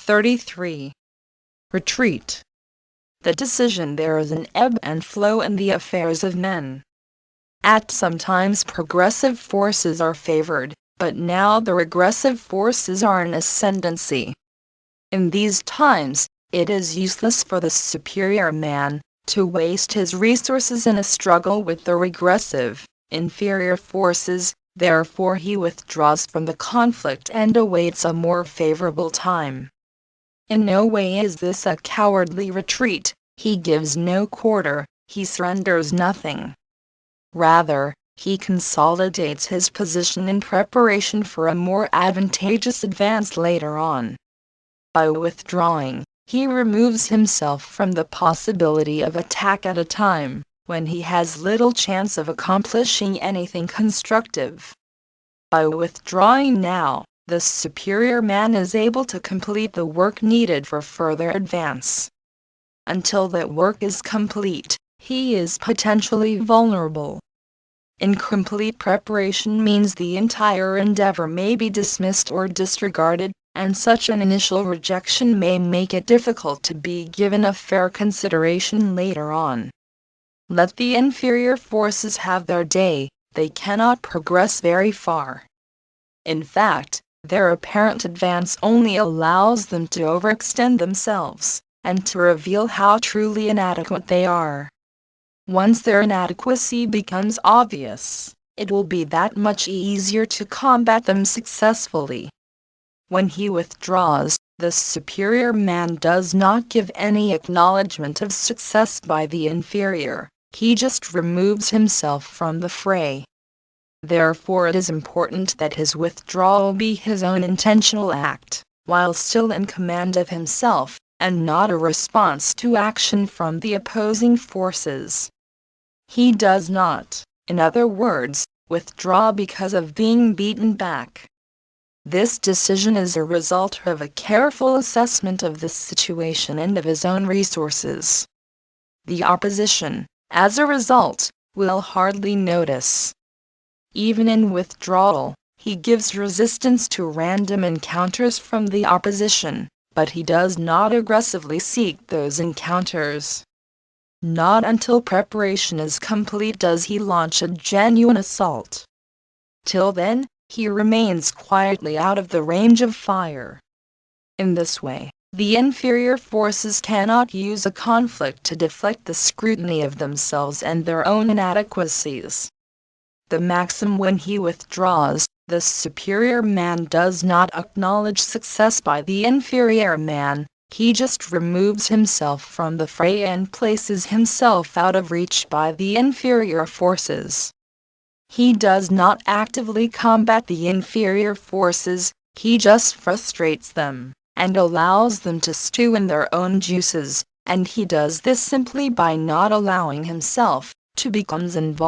33. Retreat. The decision. There is an ebb and flow in the affairs of men. At some times progressive forces are favored, but now the regressive forces are in ascendancy. In these times, it is useless for the superior man to waste his resources in a struggle with the regressive, inferior forces, therefore he withdraws from the conflict and awaits a more favorable time. In no way is this a cowardly retreat, he gives no quarter, he surrenders nothing. Rather, he consolidates his position in preparation for a more advantageous advance later on. By withdrawing, he removes himself from the possibility of attack at a time when he has little chance of accomplishing anything constructive. By withdrawing now, the superior man is able to complete the work needed for further advance. Until that work is complete, he is potentially vulnerable. Incomplete preparation means the entire endeavor may be dismissed or disregarded, and such an initial rejection may make it difficult to be given a fair consideration later on. Let the inferior forces have their day, they cannot progress very far. In fact, their apparent advance only allows them to overextend themselves, and to reveal how truly inadequate they are. Once their inadequacy becomes obvious, it will be that much easier to combat them successfully. When he withdraws, the superior man does not give any acknowledgement of success by the inferior, he just removes himself from the fray. Therefore it is important that his withdrawal be his own intentional act, while still in command of himself, and not a response to action from the opposing forces. He does not, in other words, withdraw because of being beaten back. This decision is a result of a careful assessment of the situation and of his own resources. The opposition, as a result, will hardly notice. Even in withdrawal, he gives resistance to random encounters from the opposition, but he does not aggressively seek those encounters. Not until preparation is complete does he launch a genuine assault. Till then, he remains quietly out of the range of fire. In this way, the inferior forces cannot use a conflict to deflect the scrutiny of themselves and their own inadequacies. The maxim: when he withdraws, the superior man does not acknowledge success by the inferior man, he just removes himself from the fray and places himself out of reach by the inferior forces. He does not actively combat the inferior forces, he just frustrates them, and allows them to stew in their own juices, and he does this simply by not allowing himself to become involved